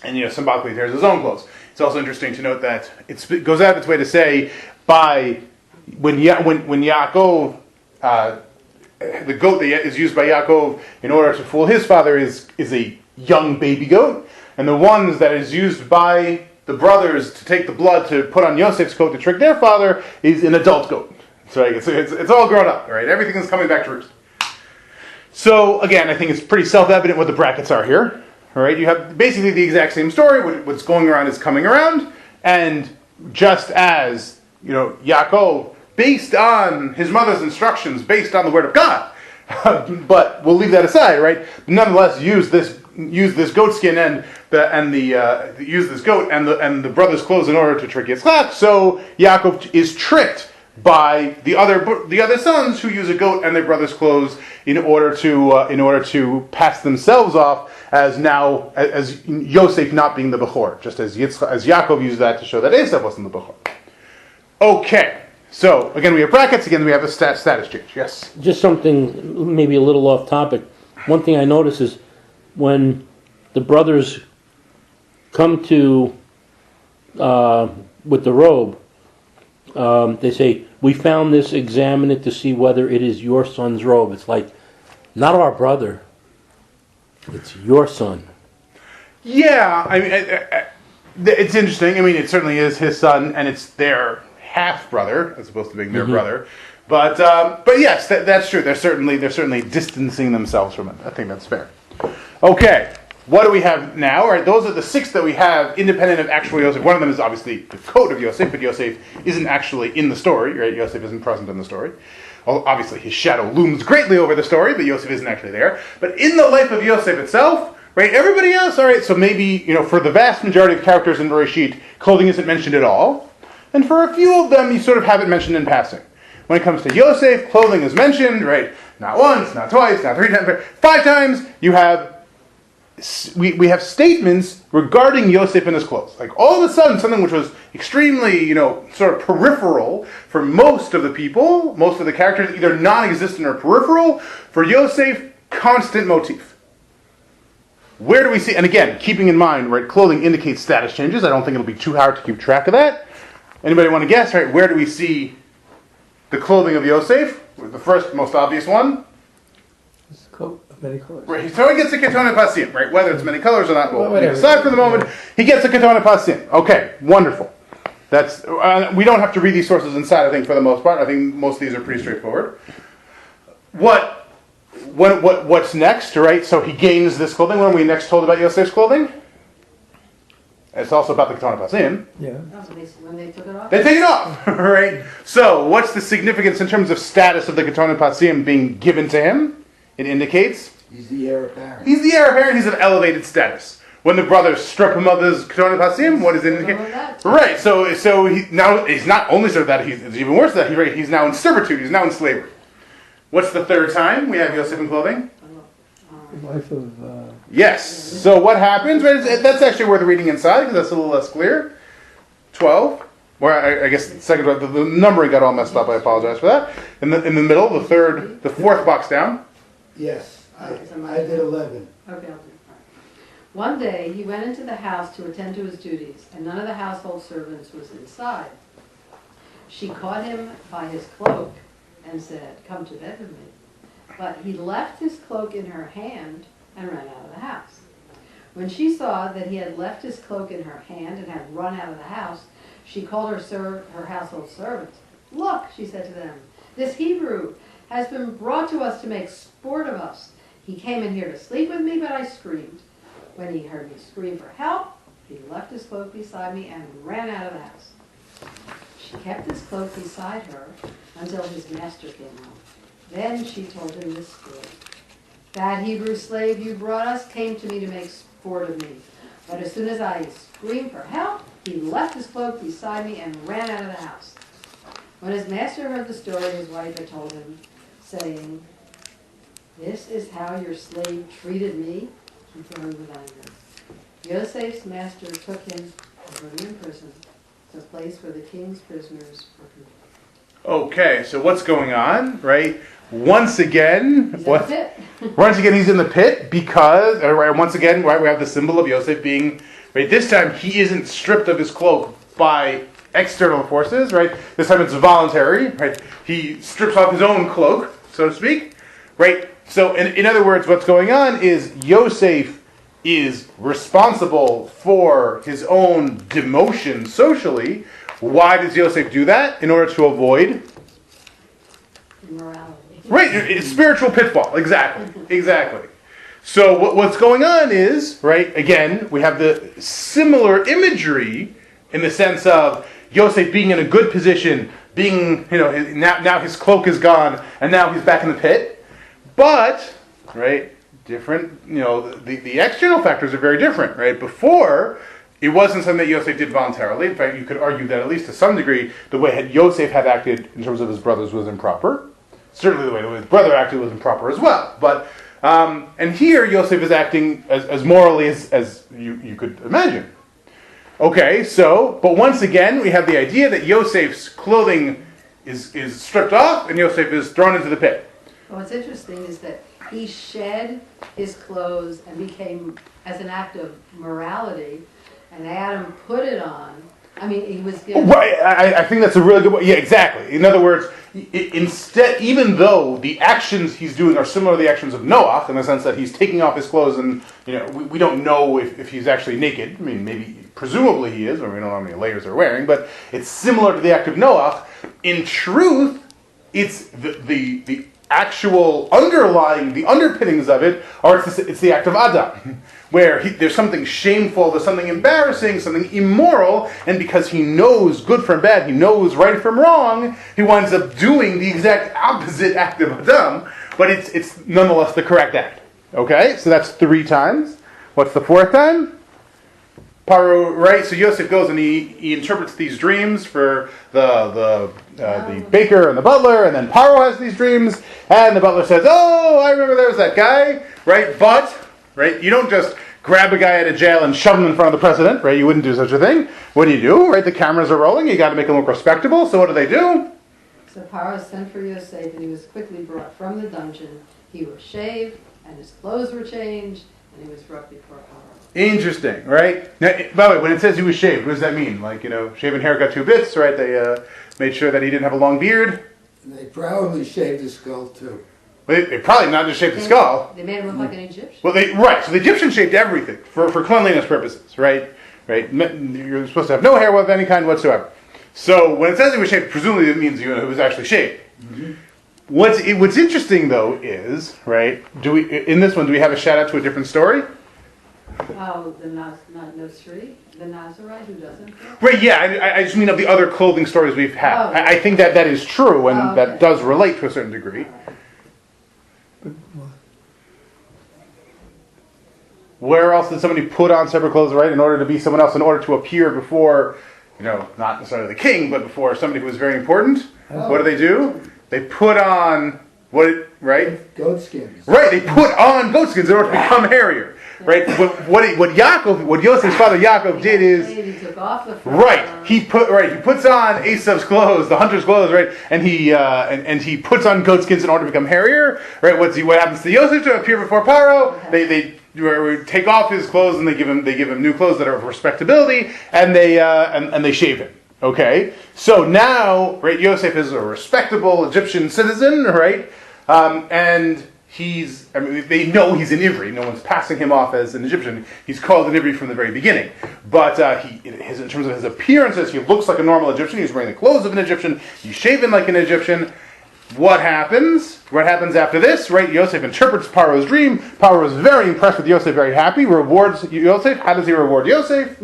And, symbolically tears his own clothes. It's also interesting to note that it goes out of its way to say, when Yaakov, the goat that is used by Yaakov in order to fool his father is a young baby goat, and the ones that is used by the brothers to take the blood to put on Yosef's coat to trick their father is an adult goat. So it's all grown up, right? Everything is coming back to roost. So again, I think it's pretty self-evident what the brackets are here. All right, you have basically the exact same story. What's going around is coming around, and just as Yaakov, based on his mother's instructions, based on the word of God, but we'll leave that aside, right? Nonetheless, use this goat skin use this goat and the brother's clothes in order to trick Yitzchak. So Yaakov is tricked by the other sons who use a goat and their brother's clothes in order to pass themselves off as Yosef not being the Bechor, just as Yaakov used that to show that Esau wasn't the Bechor. Okay, so again we have brackets. Again we have a status change. Yes.
Just something maybe a little off topic. One thing I notice is when the brothers come to with the robe, they say, "We found this. Examine it to see whether it is your son's robe." It's like, not our brother. It's your son.
Yeah, I mean, it's interesting. I mean, it certainly is his son, and it's their half brother as opposed to being their brother. But yes, that's true. They're certainly distancing themselves from it. I think that's fair. Okay, what do we have now? All right, those are the 6 that we have, independent of actual Yosef. One of them is obviously the coat of Yosef, but Yosef isn't actually in the story. Right, Yosef isn't present in the story. Well, obviously, his shadow looms greatly over the story, but Yosef isn't actually there. But in the life of Yosef itself, right, everybody else, all right, so maybe, for the vast majority of characters in Bereshit, clothing isn't mentioned at all. And for a few of them, you sort of have it mentioned in passing. When it comes to Yosef, clothing is mentioned, right? Not once, not twice, not 3 times, 5 times. We have statements regarding Yosef and his clothes. Like all of a sudden, something which was extremely, sort of peripheral for most of the people, most of the characters, either non-existent or peripheral. For Yosef, constant motif. Where do we see? And again, keeping in mind, right, clothing indicates status changes. I don't think it'll be too hard to keep track of that. Anybody want to guess? Right, where do we see the clothing of Yosef? The first, most obvious one.
It's a coat of many colors.
Right, so he gets a ketona pasim, right? Whether it's many colors or not, we'll decide for the moment. He gets a ketona pasim. Okay, wonderful. That's we don't have to read these sources inside. I think for the most part, I think most of these are pretty straightforward. What's next? Right, so he gains this clothing. When are we next told about Yosef's clothing? It's also about the ketona pasim.
Yeah.
That's when they took it off.
They take it off, right? So, what's the significance in terms of status of the ketona pasim being given to him? It indicates
He's the heir apparent.
He's the heir apparent. He's of elevated status. When the brothers strip him of his Keton Pasim, what is it? Right. So he's not only sort of that. It's even worse than that. He's now in servitude. He's now in slavery. What's the third time we have Yosef in clothing?
The wife of.
Yes. So what happens? That's actually worth reading inside because that's a little less clear. 12. Where I guess the second, the numbering got all messed up. I apologize for that. In the middle, the fourth box down.
Yes, I did 11.
Okay, I'll do it. One day he went into the house to attend to his duties, and none of the household servants was inside. She caught him by his cloak and said, "Come to bed with me." But he left his cloak in her hand and ran out of the house. When she saw that he had left his cloak in her hand and had run out of the house, she called her household servants. "Look," she said to them, "this Hebrew has been brought to us to make sport of us. He came in here to sleep with me, but I screamed. When he heard me scream for help, he left his cloak beside me and ran out of the house." She kept his cloak beside her until his master came home. Then she told him this story. "That Hebrew slave you brought us came to me to make sport of me. But as soon as I screamed for help, he left his cloak beside me and ran out of the house." When his master heard the story, his wife had told him, saying, "This is how your slave treated me," he burned with anger. Yosef's master took him and put him in prison, the place where the king's prisoners were confined.
Okay, so what's going on, right? Once again,
He's in the pit.
Once again, he's in the pit because, right, once again, right, we have the symbol of Yosef being, right, this time he isn't stripped of his cloak by external forces, right? This time it's voluntary, right? He strips off his own cloak, so to speak, right? So, in other words, what's going on is Yosef is responsible for his own demotion socially. Why does Yosef do that? In order to avoid
Immorality.
right, it's spiritual pitfall. Exactly. So what's going on is, right, again, we have the similar imagery in the sense of Yosef being in a good position, being, now his cloak is gone, and now he's back in the pit. But, right, different, the external factors are very different, right? Before, it wasn't something that Yosef did voluntarily. In fact, you could argue that at least to some degree, the way Yosef had acted in terms of his brothers was improper. Certainly the way his brother acted was improper as well. But and here Yosef is acting as morally as you could imagine. Okay, but once again we have the idea that Yosef's clothing is stripped off and Yosef is thrown into the pit.
What's interesting is that he shed his clothes and became, as an act of morality, and Adam put it on. I mean, he was given...
Right, I think that's a really good point. Yeah, exactly. In other words, instead, even though the actions he's doing are similar to the actions of Noah, in the sense that he's taking off his clothes and, we don't know if he's actually naked. I mean, maybe, presumably he is, or we don't know how many layers they're wearing, but it's similar to the act of Noah. In truth, it's the actual the underpinnings of it it's the act of Adam, where there's something shameful, there's something embarrassing, something immoral, and because he knows good from bad, he knows right from wrong, he winds up doing the exact opposite act of Adam, but it's nonetheless the correct act. Okay, so that's 3 times. What's the 4th time? Paro, right? So Yosef goes and he interprets these dreams for the baker and the butler, and then Paro has these dreams, and the butler says, "Oh, I remember there was that guy," right? But, right, you don't just grab a guy out of jail and shove him in front of the president, right? You wouldn't do such a thing. What do? Right? The cameras are rolling. You got to make him look respectable. So what do?
So Paro sent for Yosef, and he was quickly brought from the dungeon. He was shaved, and his clothes were changed, and he was brought before Paro.
Interesting, right? Now, by the way, when it says he was shaved, what does that mean? Like, shaven hair got 2 bits, right? They made sure that he didn't have a long beard.
And they probably shaved his skull too.
They probably not just shaved the skull.
They made him look like an Egyptian.
Well, so the Egyptians shaved everything for cleanliness purposes, right? Right? You're supposed to have no hair of any kind whatsoever. So when it says he was shaved, presumably it means he was actually shaved. Mm-hmm. What's interesting though is, right? In this one, do we have a shout out to a different story?
Oh, the Nazarite who doesn't?
Right, yeah, I just mean of the other clothing stories we've had.
Oh.
I think that is true, and
Oh, okay.
that does relate to a certain degree. Where else did somebody put on separate clothes, right, in order to be someone else, in order to appear before, not necessarily the king, but before somebody who was very important?
Oh.
What do? They put on, right?
Goat skins.
Right, they put on goat skins in order to become hairier. Right? What Yosef's father Yaakov did is,
He took off the fur.
right, he puts on Esav's clothes, the hunter's clothes, right, and he puts on goat skins in order to become hairier. Right? What happens to Yosef to appear before Paro? They take off his clothes and they give him new clothes that are of respectability, and they shave him. Okay, so now, right, Yosef is a respectable Egyptian citizen, right, and they know he's an Ivri. No one's passing him off as an Egyptian. He's called an Ivri from the very beginning. But in terms of his appearances, he looks like a normal Egyptian. He's wearing the clothes of an Egyptian. He's shaven like an Egyptian. What happens? What happens after this? Right, Yosef interprets Paro's dream. Paro is very impressed with Yosef, very happy. Rewards Yosef. How does he reward Yosef?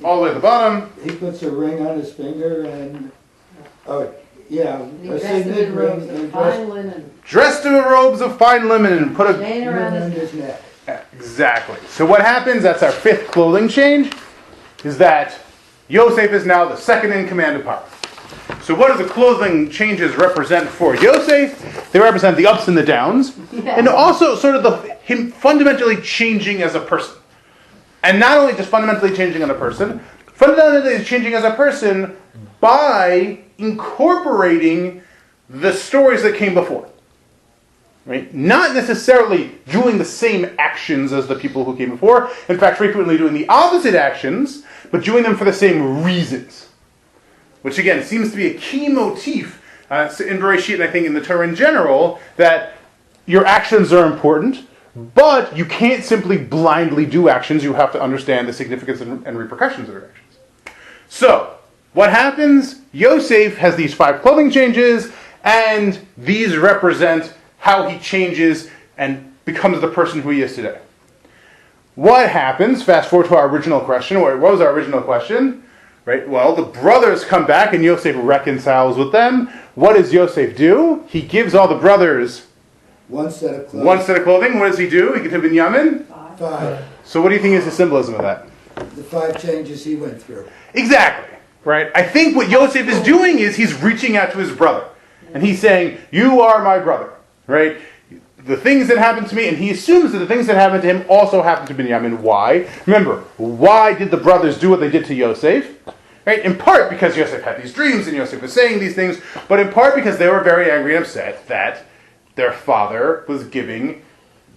All the way at the bottom.
He puts a ring on his finger and,
He
a
dressed him
signet
in robes
ring
of
and
fine linen,
Dressed in robes of fine linen and put a...
chain around
around
his
his
neck.
neck.
Exactly. So what happens, that's our fifth clothing change, is that Yosef is now the second in command of Paro. So what do the clothing changes represent for Yosef? They represent the ups and the downs, and also sort of him fundamentally changing as a person. And not only just fundamentally changing as a person, fundamentally changing as a person by incorporating the stories that came before. Right? Not necessarily doing the same actions as the people who came before. In fact, frequently doing the opposite actions, but doing them for the same reasons. Which again seems to be a key motif in Bereshit, and I think in the Torah in general, that your actions are important, but you can't simply blindly do actions. You have to understand the significance and repercussions of your actions. So, what happens? Yosef has these 5 clothing changes, and these represent how he changes and becomes the person who he is today. What happens? Fast forward to our original question. What was our original question? Right? Well, the brothers come back and Yosef reconciles with them. What does Yosef do? He gives all the brothers
One set of clothes.
one set of clothing. What does he do? He gives him Binyamin.
5.
So what do you think is the symbolism of that?
The 5 changes he went through.
Exactly. Right? I think what Yosef is doing is he's reaching out to his brother. And he's saying, you are my brother. Right? The things that happened to me, and he assumes that the things that happened to him also happened to Binyamin. Why? Remember, why did the brothers do what they did to Yosef? Right? In part because Yosef had these dreams and Yosef was saying these things, but in part because they were very angry and upset that their father was giving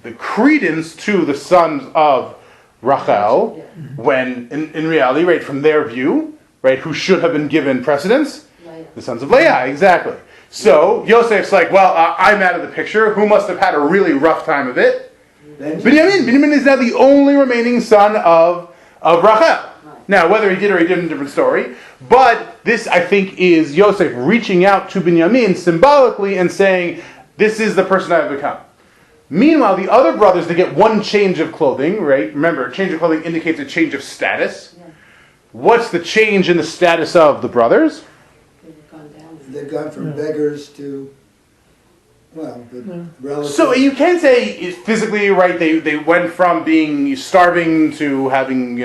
the credence to the sons of Rachel, when in reality, right, from their view, right, who should have been given precedence? The sons of Leah, exactly. So Yosef's like, well, I'm out of the picture. Who must have had a really rough time of it? Binyamin. Binyamin is now the only remaining son of Rachel. Now, whether he did or he didn't, different story. But this, I think, is Yosef reaching out to Binyamin symbolically and saying, this is the person I have become. Meanwhile, the other brothers, they get one change of clothing, right? Remember, a change of clothing indicates a change of status.
Yeah.
What's the change in the status of the brothers?
They've gone down.
They've gone from beggars to, the relatives.
So you can say physically, right, they went from being starving to having,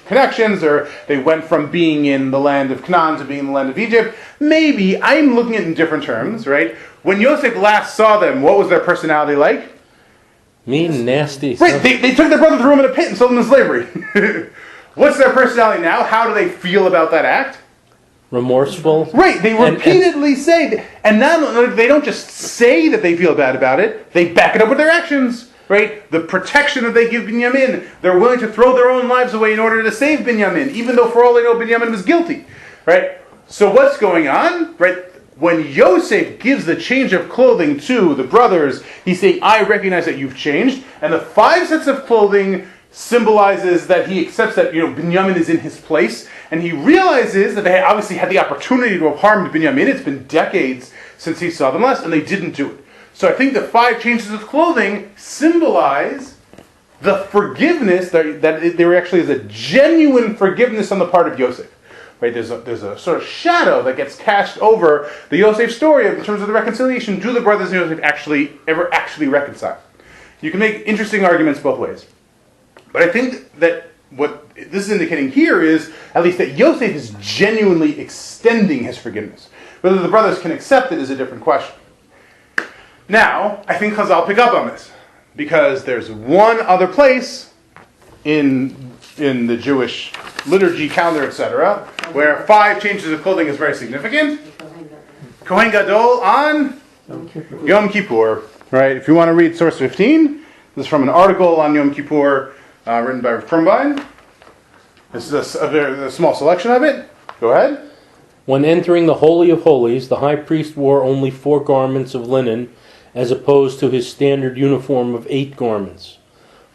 connections, or they went from being in the land of Canaan to being in the land of Egypt. Maybe, I'm looking at it in different terms, right? When Yosef last saw them, what was their personality like?
Mean, nasty.
Right, they took their brother, threw him in a pit, and sold him into slavery. What's their personality now? How do they feel about that act?
Remorseful.
Right, they repeatedly say, and not they don't just say that they feel bad about it, they back it up with their actions. Right? The protection that they give Binyamin, they're willing to throw their own lives away in order to save Binyamin, even though for all they know Binyamin was guilty. Right? So what's going on? Right? When Yosef gives the change of clothing to the brothers, he's saying, I recognize that you've changed, and the 5 sets of clothing symbolizes that he accepts that Binyamin is in his place, and he realizes that they obviously had the opportunity to have harmed Binyamin. It's been decades since he saw them last, and they didn't do it. So I think the 5 changes of clothing symbolize the forgiveness that there actually is a genuine forgiveness on the part of Yosef. Right? There's a sort of shadow that gets cast over the Yosef story in terms of the reconciliation. Do the brothers and Yosef ever actually reconcile? You can make interesting arguments both ways. But I think that what this is indicating here is at least that Yosef is genuinely extending his forgiveness. Whether the brothers can accept it is a different question. Now, I think Chazal pick up on this, because there's one other place in the Jewish liturgy, calendar, etc., where 5 changes of clothing is very significant. Kohen Gadol on Yom Kippur. Right? If you want to read source 15, this is from an article on Yom Kippur written by Krumbine. This is a small selection of it. Go ahead.
When entering the Holy of Holies, the high priest wore only 4 garments of linen, as opposed to his standard uniform of 8 garments,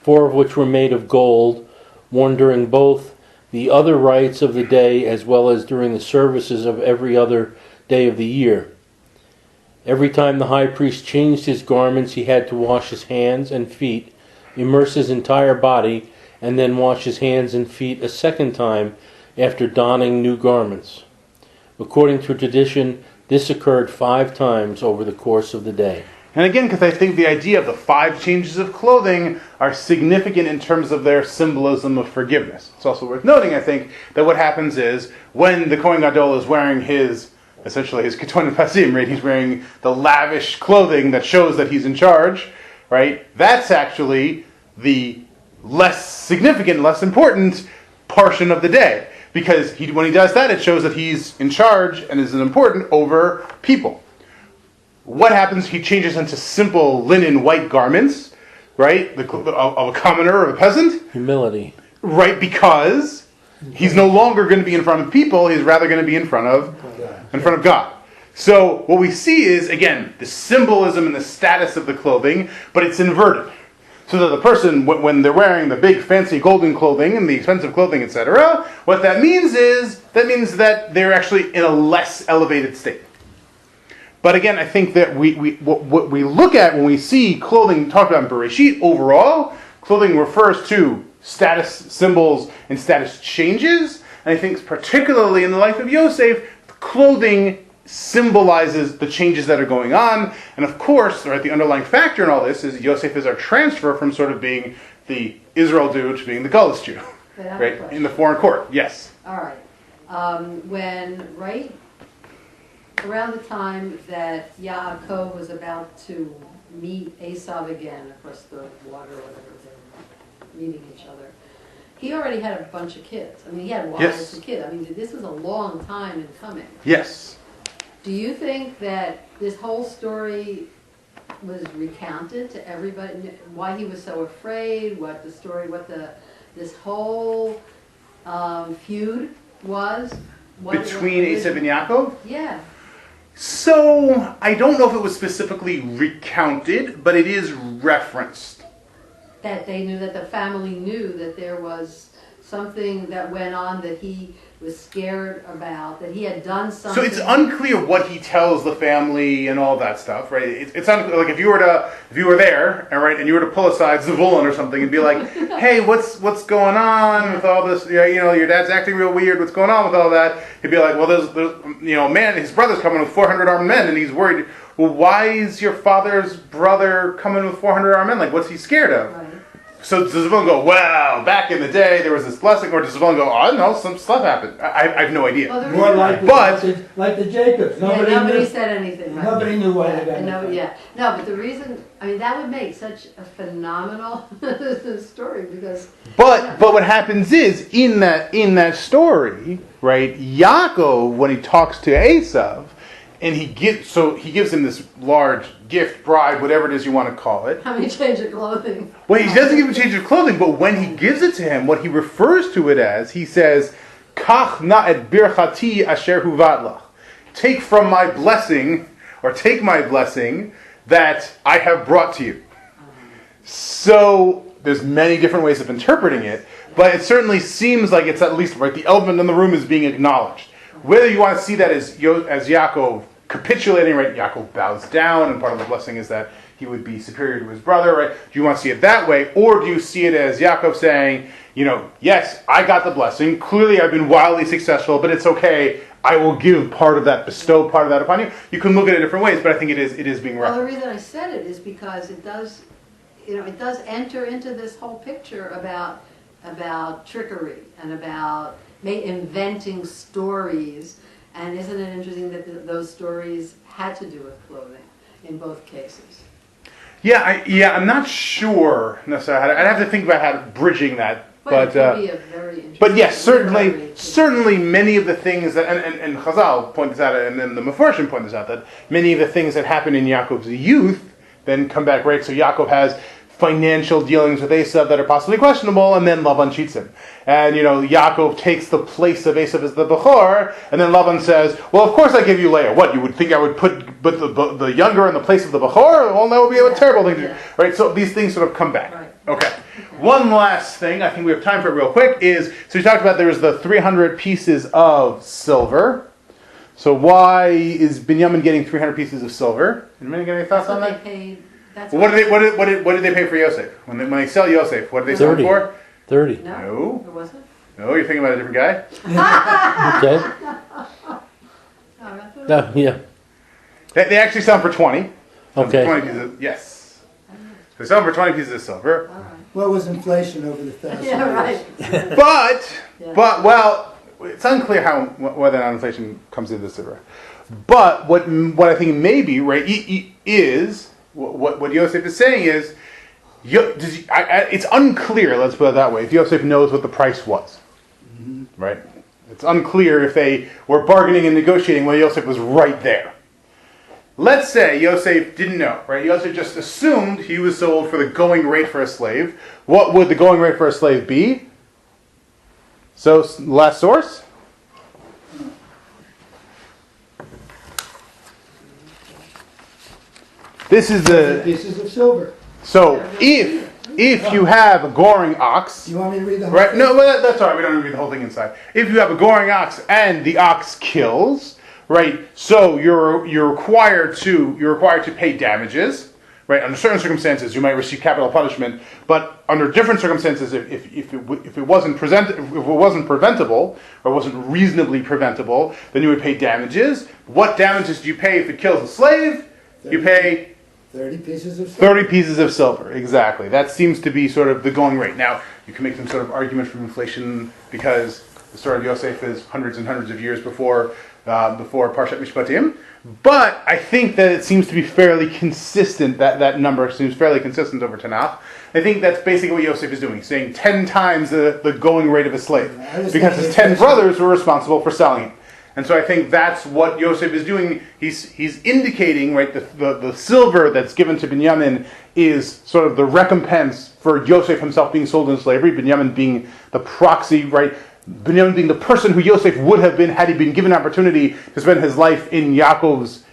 4 of which were made of gold, worn during both the other rites of the day as well as during the services of every other day of the year. Every time the high priest changed his garments, he had to wash his hands and feet, immerse his entire body, and then wash his hands and feet a second time after donning new garments. According to tradition, this occurred 5 times over the course of the day.
And again, because I think the idea of the 5 changes of clothing are significant in terms of their symbolism of forgiveness. It's also worth noting, I think, that what happens is when the Kohen Gadol is wearing essentially his Keton Pasim, right? He's wearing the lavish clothing that shows that he's in charge, right? That's actually the less significant, less important portion of the day. Because when he does that, it shows that he's in charge and is important over people. What happens? He changes into simple linen white garments, right? Of a commoner or a peasant.
Humility.
Right, because he's no longer going to be in front of people, he's rather going to be in front of God. So what we see is, again, the symbolism and the status of the clothing, but it's inverted. So that the person, when they're wearing the big fancy golden clothing and the expensive clothing, etc., what that means that they're actually in a less elevated state. But again, I think that what we look at when we see clothing talked about in Bereshit overall, clothing refers to status symbols and status changes. And I think particularly in the life of Yosef, clothing symbolizes the changes that are going on. And of course, right, the underlying factor in all this is Yosef is our transfer from sort of being the Israel Jew to being the Gullus Jew, right, in the foreign court. Yes.
All right. Around the time that Yaakov was about to meet Esav again across the water, or whatever, they were meeting each other, he already had a bunch of kids. I mean, he had wives as a kid. I mean, this was a long time in coming.
Yes.
Do you think that this whole story was recounted to everybody? Why he was so afraid? This whole feud was?
Between Esav and Yaakov?
Yeah.
So, I don't know if it was specifically recounted, but it is referenced.
That they knew, that the family knew that there was something that went on that he was scared about, that he had done something.
So it's unclear what he tells the family and all that stuff, right? It's unclear. Like if you were there, all right, and you were to pull aside Zvulun or something and be like, "Hey, what's going on with all this? Your dad's acting real weird. What's going on with all that?" He'd be like, "Well, there's man, his brother's coming with 400 armed men, and he's worried. Well, why is your father's brother coming with 400 armed men? Like, what's he scared of?" Right. So does Zvulun go, "Well, back in the day there was this blessing," or does Zvulun go, "Oh, no, some stuff happened"? I have no idea.
Well,
More like the Jacobs.
Nobody said anything. Right?
Nobody knew why they got it.
No, but the reason, I mean, that would make such a phenomenal story because.
But what happens is in that story, right? Yaakov, when he talks to Esav, and he gives him this large gift, bribe, whatever it is you want to call it.
How many change of clothing?
Well, he doesn't give him change of clothing, but when he gives it to him, what he refers to it as, he says, "Kach na et birchati asher huvat lach." Take from my blessing, or take my blessing that I have brought to you. So there's many different ways of interpreting it, but it certainly seems like it's at least right. The elephant in the room is being acknowledged. Whether you want to see that as Yaakov capitulating, right? Yaakov bows down, and part of the blessing is that he would be superior to his brother, right? Do you want to see it that way, or do you see it as Yaakov saying, yes, I got the blessing. Clearly, I've been wildly successful, but it's okay. I will give part of that, bestow part of that upon you. You can look at it different ways, but I think it is being referenced.
Well, the reason I said it is because it does. it does enter into this whole picture about trickery and about inventing stories. And isn't it interesting that those stories had to do with clothing in both cases?
I'm not sure necessarily. I'd have to think about how bridging that.
But it could be a very interesting.
But yes, certainly many of the things that, and Chazal point this out, and then the Mefarshim point this out, that many of the things that happen in Yaakov's youth then come back, right? So Yaakov has financial dealings with Esav that are possibly questionable, and then Lavan cheats him. And, Yaakov takes the place of Esav as the Bechor, and then Lavan says, well, of course I give you Leah. What, you would think I would put the younger in the place of the Bechor? Well, that would be a terrible thing to do. Right? So these things sort of come back.
Right.
Okay. One last thing, I think we have time for it real quick, is, so we talked about there was the 300 pieces of silver. So why is Binyamin getting 300 pieces of silver? Anybody got any thoughts on that? What did they pay for Yosef? When they sell Yosef, what did they sell him for?
30.
No.
It wasn't?
No, you're thinking about a different guy?
Okay. Yeah.
They actually sell him for 20.
Okay.
20 pieces, yes. They sell him for 20 pieces of silver.
All right.
What was inflation over the 1,000 years?
Yeah, right.
But it's unclear whether or not inflation comes into this silver. But what I think maybe, right, is what Yosef is saying is, it's unclear, let's put it that way, if Yosef knows what the price was. Mm-hmm. Right? It's unclear if they were bargaining and negotiating when Yosef was right there. Let's say Yosef didn't know, right? Yosef just assumed he was sold for the going rate for a slave. What would the going rate for a slave be? So, last source? This is the
Pieces of silver.
So if you have a goring ox,
You want me to read the whole
right?
thing?
No, well, that's all right. We don't need to read the whole thing inside. If you have a goring ox and the ox kills, right? So you're required to pay damages, right? Under certain circumstances, you might receive capital punishment, but under different circumstances, if it wasn't preventable or wasn't reasonably preventable, then you would pay damages. What damages do you pay if it kills a slave? You pay
30 pieces of silver.
30 pieces of silver, exactly. That seems to be sort of the going rate. Now, you can make some sort of argument from inflation because the story of Yosef is hundreds and hundreds of years before Parshat Mishpatim. But I think that it seems to be fairly consistent, that number seems fairly consistent over Tanakh. I think that's basically what Yosef is doing. He's saying 10 times the going rate of a slave. Because his 10 brothers were responsible for selling him. And so I think that's what Yosef is doing. He's indicating, right, the silver that's given to Binyamin is sort of the recompense for Yosef himself being sold into slavery, Binyamin being the proxy, right, Binyamin being the person who Yosef would have been had he been given an opportunity to spend his life in Yaakov's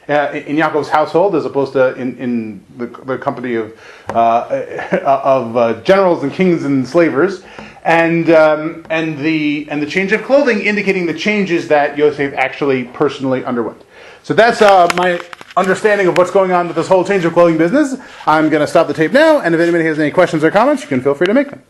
household as opposed to in the company of generals and kings and slavers. And the change of clothing indicating the changes that Yosef actually personally underwent. So that's my understanding of what's going on with this whole change of clothing business. I'm going to stop the tape now, and if anybody has any questions or comments, you can feel free to make them.